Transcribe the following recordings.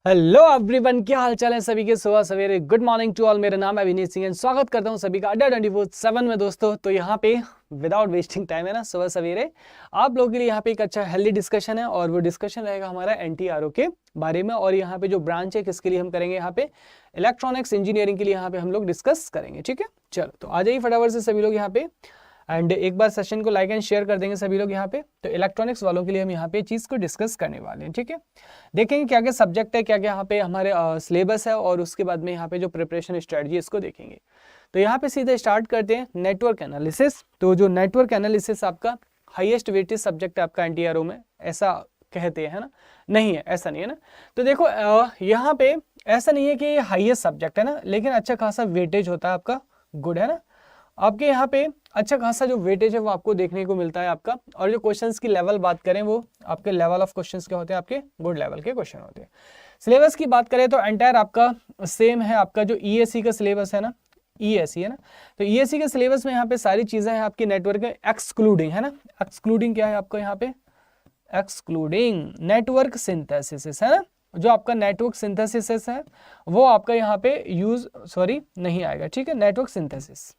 Hello everyone, क्या हाल चाल है सभी के। सुबह सवेरे गुड मॉर्निंग टू ऑल। मेरा नाम है अविनीत सिंह एंड स्वागत करता हूं सभी का अड्डा 24/7 में दोस्तों। तो यहाँ पे विदाउट वेस्टिंग टाइम है ना, सुबह सवेरे आप लोगों के लिए यहाँ पे एक अच्छा हेल्दी डिस्कशन है और वो डिस्कशन रहेगा हमारा एनटीआरओ के बारे में। और यहाँ पे जो ब्रांच है किसके लिए हम करेंगे, यहाँ पे इलेक्ट्रॉनिक्स इंजीनियरिंग के लिए यहाँ पे हम लोग डिस्कस करेंगे। ठीक है, चलो तो आ जाइए फटाफट से सभी लोग यहाँ पे। एंड एक बार सेशन को लाइक एंड शेयर कर देंगे सभी लोग यहाँ पे। तो इलेक्ट्रॉनिक्स वालों के लिए हम यहाँ पे चीज़ को डिस्कस करने वाले हैं। ठीक है, देखेंगे क्या क्या सब्जेक्ट है, क्या क्या यहाँ पे हमारे सिलेबस है और उसके बाद में यहाँ पे जो प्रिपरेशन स्ट्रेटजी इसको देखेंगे। तो यहाँ पे सीधे स्टार्ट करते हैं नेटवर्क एनालिसिस। तो जो नेटवर्क एनालिसिस आपका हाईएस्ट वेटेज सब्जेक्ट है आपका एनटीआरओ में, ऐसा कहते हैं ना, नहीं है, ऐसा नहीं है ना। तो देखो यहाँ पे ऐसा नहीं है कि ये हाईएस्ट सब्जेक्ट है ना, लेकिन अच्छा खासा वेटेज होता है आपका, गुड है ना। आपके यहाँ पे अच्छा खासा जो वेटेज है वो आपको देखने को मिलता है आपका। और जो क्वेश्चंस की लेवल बात करें, वो आपके लेवल ऑफ क्वेश्चंस क्या होते हैं, आपके गुड लेवल के क्वेश्चन होते हैं। सिलेबस की बात करें तो एंटायर आपका सेम है। आपका जो ईएससी का सिलेबस है ना, ईएससी है ना, तो ईएससी के सिलेबस में यहाँ पे सारी चीजें हैं आपकी नेटवर्क एक्सक्लूडिंग, है ना। एक्सक्लूडिंग क्या है आपको यहाँ पे, एक्सक्लूडिंग नेटवर्क सिंथेसिस है ना। जो आपका नेटवर्क सिंथेसिस है वो आपका यहाँ पे नहीं आएगा। ठीक है, नेटवर्क सिंथेसिस।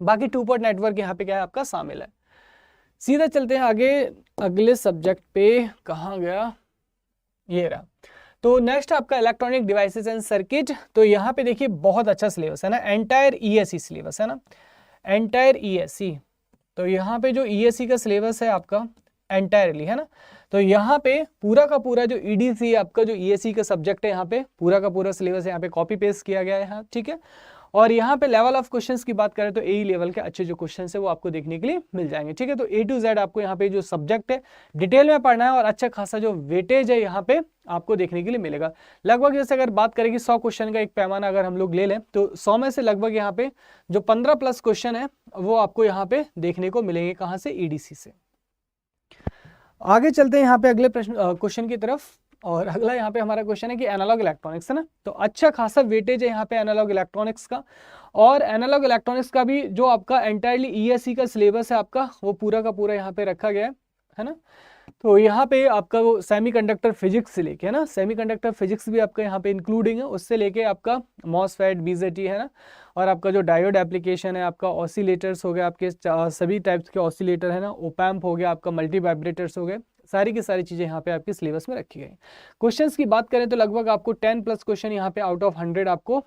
बाकी 2 पोर्ट नेटवर्क यहाँ पे क्या है आपका शामिल है। सीधा चलते हैं आगे अगले सब्जेक्ट पे, कहाँ गया, ये रहा। तो नेक्स्ट आपका इलेक्ट्रॉनिक डिवाइसेस एंड सर्किट। तो यहाँ पे देखिए बहुत अच्छा सिलेबस है ना, एंटायर ईएससी सिलेबस है ना, एंटायर ईएससी। तो यहाँ पे जो ईएससी का सिलेबस है आपका एंटायरली है ना, तो यहाँ पे पूरा का पूरा जो ईडीसी आपका जो ईएससी का सब्जेक्ट है, यहाँ पे पूरा का पूरा सिलेबस यहाँ पे कॉपी पेस्ट किया गया है यहाँ। ठीक है, और यहाँ पे लेवल ऑफ क्वेश्चंस की बात करें तो ए लेवल के अच्छे जो क्वेश्चंस है वो आपको देखने के लिए मिल जाएंगे। ठीक है, तो ए टू जेड आपको यहाँ पे जो सब्जेक्ट है डिटेल में पढ़ना है और अच्छा खासा जो वेटेज है यहाँ पे आपको देखने के लिए मिलेगा। लगभग जैसे अगर बात करें कि 100 क्वेश्चन का एक पैमाना अगर हम लोग ले लें तो 100 में से लगभग यहाँ पे जो 15 प्लस क्वेश्चन है वो आपको यहाँ पे देखने को मिलेंगे। कहाँ से, ईडीसी से। आगे चलते हैं यहाँ पे अगले प्रश्न क्वेश्चन की तरफ। और अगला यहाँ पे हमारा क्वेश्चन है कि एनालॉग इलेक्ट्रॉनिक्स है ना, तो अच्छा खासा वेटेज है यहाँ पे एनालॉग इलेक्ट्रॉनिक्स का। और एनालॉग इलेक्ट्रॉनिक्स का भी जो आपका एंटायरली ईएससी का सिलेबस है आपका, वो पूरा का पूरा यहाँ पे रखा गया है ना। तो यहाँ पे आपका वो सेमीकंडक्टर फिजिक्स से लेके, है ना, सेमीकंडक्टर फिजिक्स भी आपका यहाँ पे इंक्लूडिंग है, उससे लेके आपका मॉसफेट, बीजेटी है ना, और आपका जो डायोड एप्लीकेशन है, आपका ऑसिलेटर्स हो गए, आपके सभी टाइप्स के ऑसिलेटर है ना, ओपैम्प हो गया, आपका मल्टी वाइब्रेटर्स हो गए, सारी की सारी चीज़ें यहाँ पे आपके सिलेबस में रखी गई। क्वेश्चंस की बात करें तो लगभग आपको 10 प्लस क्वेश्चन यहाँ पे आउट ऑफ 100 आपको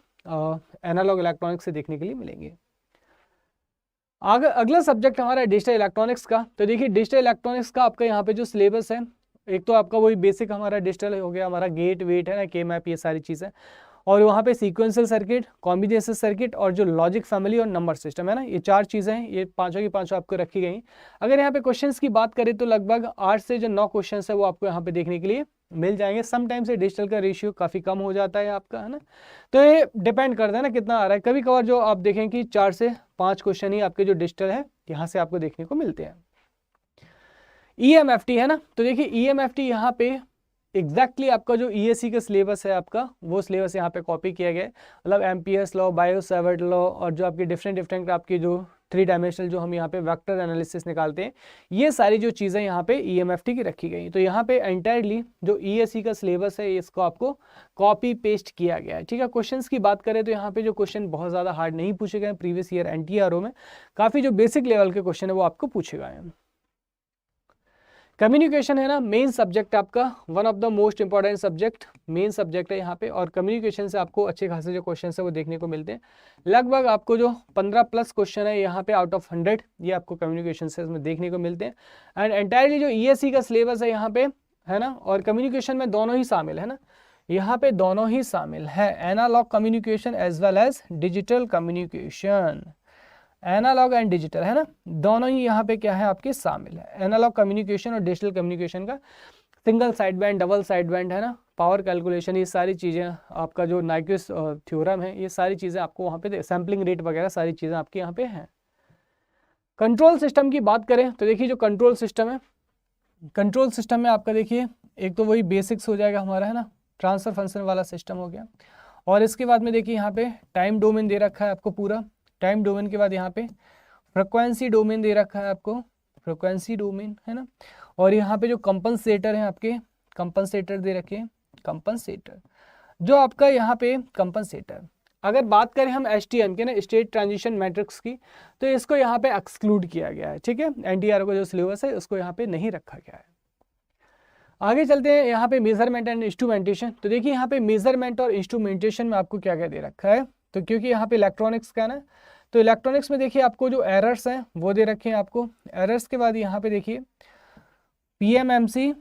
एनालॉग इलेक्ट्रॉनिक्स से देखने के लिए मिलेंगे। अगला सब्जेक्ट हमारा है डिजिटल इलेक्ट्रॉनिक्स का। तो देखिए डिजिटल इलेक्ट्रॉनिक्स का आपका यहाँ पे जो सिलेबस है, एक तो आपका वही बेसिक हमारा डिजिटल हो गया, हमारा गेट वेट है ना, के मैप, ये सारी चीज़ें। और वहाँ पे सीक्वेंशियल सर्किट, कॉम्बिनेशन सर्किट और जो लॉजिक फैमिली और नंबर सिस्टम है ना, ये 4 चीज़ें हैं, ये पांचों की पांचों आपको रखी गई। अगर यहाँ पे क्वेश्चंस की बात करें तो लगभग 8 से जो 9 क्वेश्चन है वो आपको यहाँ पे देखने के लिए मिल जाएंगे। समटाइम से डिजिटल का रेशियो काफ़ी कम हो जाता है आपका, है ना, तो ये डिपेंड करता है ना कितना आ रहा है। कभी कभार जो आप देखें कि 4 से 5 क्वेश्चन ही आपके जो डिजिटल है यहाँ से आपको देखने को मिलते हैं। ईएमएफटी है ना, तो देखिए ईएमएफटी यहाँ पे एग्जैक्टली आपका जो ईएससी का सिलेबस है आपका, वो सिलेबस यहाँ पे कॉपी किया गया है। मतलब एमपीएस लॉ, बायो-सैवर्ट लॉ और जो आपकी डिफरेंट आपकी जो 3 डायमेंशनल जो हम यहाँ पे वेक्टर एनालिसिस निकालते हैं, ये सारी जो चीज़ें यहाँ पे ईएमएफटी की रखी गई। तो यहाँ पे एंटायरली जो ईएससी का सिलेबस है इसको आपको कॉपी पेस्ट किया गया है। ठीक है, क्वेश्चंस की बात करें तो यहाँ पे जो क्वेश्चन बहुत ज़्यादा हार्ड नहीं पूछे गए प्रीवियस ईयर एनटीआरओ में, काफ़ी जो बेसिक लेवल के क्वेश्चन है वो आपको पूछे गए हैं। कम्युनिकेशन है ना, मेन सब्जेक्ट आपका, one of the most important subject, main subject है यहाँ पे। और कम्युनिकेशन से आपको अच्छे खासे जो क्वेश्चन है वो देखने को मिलते हैं। लगभग आपको जो 15 प्लस क्वेश्चन है यहाँ पे आउट ऑफ 100 ये आपको कम्युनिकेशन से इसमें देखने को मिलते हैं। एंड एंटायरली जो ईएससी का सिलेबस है यहाँ पे, है ना, और कम्युनिकेशन में दोनों ही शामिल है ना, यहाँ पे दोनों ही शामिल है, analogue communication as well as digital communication, analogue and digital है ना, दोनों ही यहाँ पे क्या है आपके शामिल है। एनालॉग कम्युनिकेशन और डिजिटल कम्युनिकेशन का single side band, double side band है ना, पावर कैलकुलेशन, ये सारी चीज़ें आपका जो नाइक्विस्ट थ्योरम है, ये सारी चीज़ें आपको वहाँ पे, सैम्पलिंग रेट वगैरह सारी चीज़ें आपके यहाँ पे हैं। कंट्रोल सिस्टम की बात करें तो देखिए जो कंट्रोल सिस्टम है, कंट्रोल सिस्टम में आपका देखिए एक तो वही बेसिक्स हो जाएगा हमारा, है ना, ट्रांसफर फंक्शन वाला सिस्टम हो गया। और इसके बाद में देखिए यहाँ पे टाइम डोमेन दे रखा है आपको पूरा, टाइम डोमेन के बाद यहाँ पे फ्रिक्वेंसी डोमेन दे रखा है आपको, फ्रिक्वेंसी डोमेन है ना, और यहाँ पे जो कंपनसेटर है आपके, कंपनसेटर दे रखे हैं, कंपनसेटर, जो आपका यहाँ पे कंपनसेटर। अगर बात करें हम STM के ना, स्टेट ट्रांजिशन मैट्रिक्स की, तो इसको यहाँ पे एक्सक्लूड किया गया है, ठीक है। NTR का जो सिलेबस है उसको यहाँ पे नहीं रखा गया है। आगे चलते हैं यहाँ पे मेजरमेंट एंड इंस्ट्रूमेंटेशन। तो देखिए यहाँ पे मेजरमेंट और इंस्ट्रूमेंटेशन में आपको क्या क्या दे रखा है, तो क्योंकि यहाँ पे इलेक्ट्रॉनिक्स का ना, तो इलेक्ट्रॉनिक्स में देखिए आपको जो एरर्स हैं वो दे रखे हैं आपको। एरर्स के बाद यहाँ पे देखिए PMMC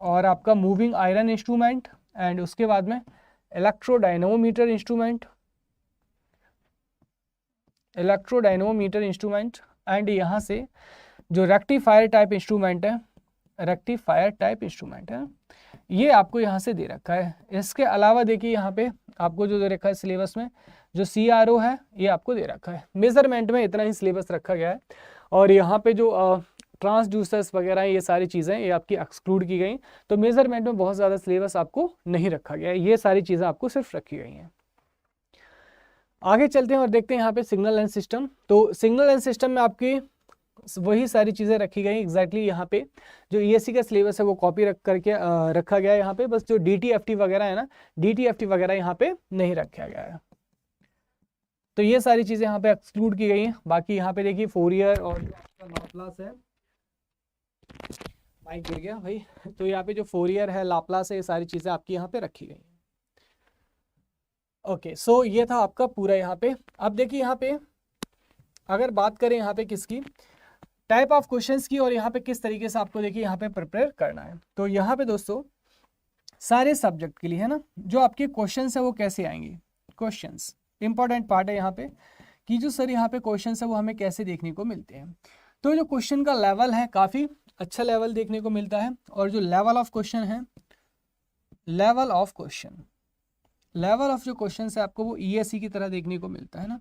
और आपका मूविंग आयरन इंस्ट्रूमेंट, एंड उसके बाद में इलेक्ट्रोडायनोमीटर इंस्ट्रूमेंट, एंड यहाँ से जो रेक्टिफायर टाइप इंस्ट्रूमेंट है, ये आपको यहाँ से दे रखा है। इसके अलावा देखिए यहाँ पे आपको जो दे रखा है सिलेबस में, जो CRO है ये आपको दे रखा है। मेजरमेंट में इतना ही सिलेबस रखा गया है, और यहाँ पे जो ट्रांसड्यूसर्स वगैरह ये सारी चीज़ें ये आपकी एक्सक्लूड की गई। तो मेजरमेंट में बहुत ज़्यादा सिलेबस आपको नहीं रखा गया है, ये सारी चीज़ें आपको सिर्फ रखी गई हैं। आगे चलते हैं और देखते हैं यहाँ पे सिग्नल एंड सिस्टम। तो सिग्नल एंड सिस्टम में आपकी वही सारी चीज़ें रखी गई एग्जैक्टली। यहाँ पे जो ESC का सिलेबस है वो कॉपी करके रखा गया है यहाँ पे, बस जो DTFT वगैरह है ना, DTFT वगैरह यहाँ पे नहीं रखा गया है। तो ये सारी चीज़ें यहाँ पे एक्सक्लूड की गई हैं। बाकी यहाँ पे देखिए फोरियर और जो आपका लाप्लास है, माइक गिर गया भाई, तो यहाँ पे जो फोरियर है, लाप्लास है, ये सारी चीज़ें आपकी यहाँ पे रखी गई हैं। ओके, सो ये था आपका पूरा यहाँ पे। अब देखिए यहाँ पे अगर बात करें यहाँ पे किसकी, टाइप ऑफ क्वेश्चंस की, और यहाँ पे किस तरीके से आपको देखिए यहाँ पे प्रिपेयर करना है। तो यहाँ पे दोस्तों सारे सब्जेक्ट के लिए है ना, जो आपके क्वेश्चंस है वो कैसे आएंगे, क्वेश्चंस इंपॉर्टेंट पार्ट है यहाँ पे, कि जो सर यहाँ पे क्वेश्चंस है वो हमें कैसे देखने को मिलते हैं। तो जो क्वेश्चन का लेवल है काफ़ी अच्छा लेवल देखने को मिलता है, और जो लेवल ऑफ क्वेश्चन है, लेवल ऑफ जो क्वेश्चन है आपको वो ESE की तरह देखने को मिलता है ना,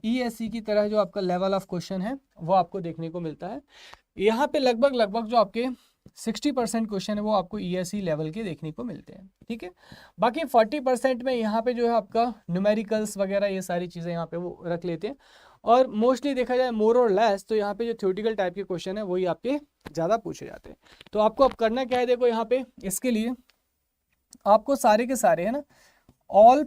ESE की तरह जो आपका लेवल ऑफ क्वेश्चन है वो आपको देखने को मिलता है। यहाँ पे लगभग जो आपके 60% क्वेश्चन है वो आपको ESE लेवल के देखने को मिलते हैं, ठीक है। बाकी 40% में यहाँ पे जो है आपका न्यूमेरिकल्स वगैरह ये सारी चीज़ें यहाँ पे वो रख लेते हैं, और मोस्टली देखा जाए मोर और लेस तो यहाँ पे जो थ्योरेटिकल टाइप के क्वेश्चन है वही आपके ज़्यादा पूछे जाते हैं। तो आपको अब करना क्या है, देखो यहाँ पे इसके लिए आपको सारे के सारे है ना, ऑल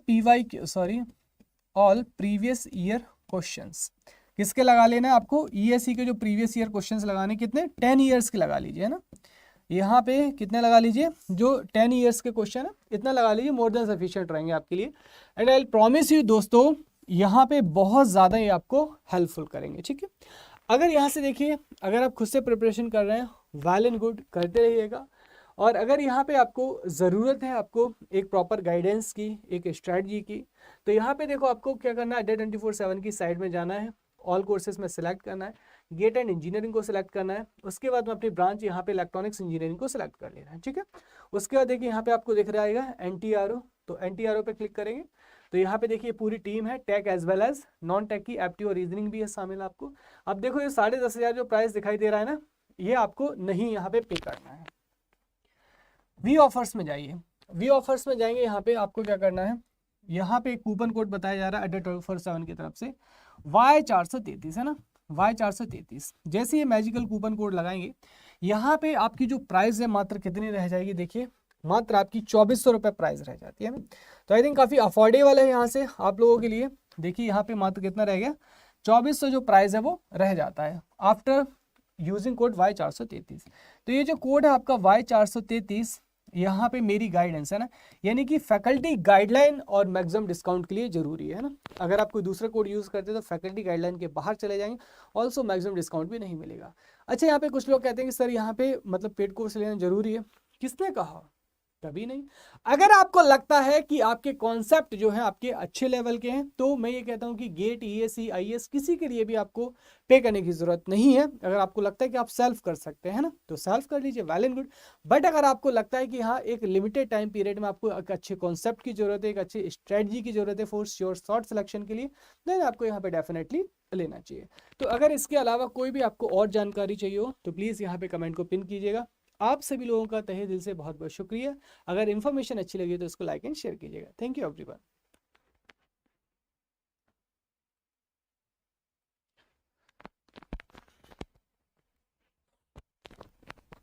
प्रीवियस ईयर क्वेश्चंस किसके लगा लेना है आपको, ESE के जो प्रीवियस ईयर क्वेश्चंस लगाने, कितने 10 ईयर्स के लगा लीजिए है ना। यहाँ पे कितने लगा लीजिए, जो 10 ईयर्स के क्वेश्चन है इतना लगा लीजिए, मोर देन सफिशिएंट रहेंगे आपके लिए। And I will promise you दोस्तों यहाँ पे बहुत ज़्यादा ये आपको हेल्पफुल करेंगे, ठीक है। अगर यहाँ से देखिए, अगर आप खुद से प्रिपरेशन कर रहे हैं, वेल एंड गुड, करते रहिएगा। और अगर यहाँ पे आपको ज़रूरत है आपको एक प्रॉपर गाइडेंस की, एक स्ट्रैटेजी की, तो यहाँ पे देखो आपको क्या करना है, अड्डा 24/7 की साइड में जाना है, ऑल कोर्सेज में सिलेक्ट करना है, गेट एंड इंजीनियरिंग को सिलेक्ट करना है, उसके बाद में अपनी ब्रांच यहाँ पे इलेक्ट्रॉनिक्स इंजीनियरिंग को सिलेक्ट कर लेना है, ठीक है। उसके बाद देखिए यहाँ पे आपको दिख रहा है NTRO, तो NTRO पे क्लिक करेंगे तो यहाँ पे देखिए पूरी टीम है, tech as well as non tech की, एप्टी और रीजनिंग भी है शामिल आपको। अब देखो ये 10,500 जो प्राइस दिखाई दे रहा है ना, ये आपको नहीं यहाँ पे पे करना है। वी ऑफर्स में जाइए, वी ऑफर्स में जाएंगे, यहाँ पे आपको क्या करना है, यहाँ पे एक कूपन कोड बताया जा रहा है अड्डा 24/7 की तरफ से, Y433 है ना, Y433। जैसे ये मैजिकल कूपन कोड लगाएंगे, यहाँ पे आपकी जो प्राइस है मात्र कितनी रह जाएगी, देखिए मात्र आपकी 2400 रुपये प्राइस रह जाती है ना। तो आई थिंक काफ़ी अफोर्डेबल है यहाँ से आप लोगों के लिए। देखिए यहाँ पे मात्र कितना रह गया, 2400 जो प्राइस है वो रह जाता है आफ्टर यूजिंग कोड Y433। तो ये जो कोड है आपका Y433, यहाँ पे मेरी गाइडेंस है ना, यानी कि फैकल्टी गाइडलाइन और मैक्सिमम डिस्काउंट के लिए जरूरी है ना। अगर आप कोई दूसरा कोड यूज़ करते हैं तो फैकल्टी गाइडलाइन के बाहर चले जाएंगे, ऑल्सो मैक्सिमम डिस्काउंट भी नहीं मिलेगा। अच्छा, यहाँ पे कुछ लोग कहते हैं कि सर यहाँ पे मतलब पेड कोर्स लेना जरूरी है, किसने कहा, कभी नहीं। अगर आपको लगता है कि आपके कॉन्सेप्ट जो है आपके अच्छे लेवल के हैं, तो मैं ये कहता हूं कि गेट, ESE, IAS किसी के लिए भी आपको पे करने की जरूरत नहीं है। अगर आपको लगता है कि आप सेल्फ कर सकते हैं ना, तो सेल्फ कर लीजिए, वेल एंड गुड। बट अगर आपको लगता है कि हाँ एक लिमिटेड टाइम पीरियड में आपको एक अच्छे कॉन्सेप्ट की जरूरत है, एक अच्छी स्ट्रेटजी की जरूरत है फॉर श्योर शॉर्ट सिलेक्शन के लिए, देन आपको यहाँ पे डेफिनेटली लेना चाहिए। तो अगर इसके अलावा कोई भी आपको और जानकारी चाहिए हो तो प्लीज़ यहाँ पे कमेंट को पिन कीजिएगा। आप सभी लोगों का तहे दिल से बहुत बहुत शुक्रिया। अगर इन्फॉर्मेशन अच्छी लगी तो इसको लाइक एंड शेयर कीजिएगा। Thank you everyone.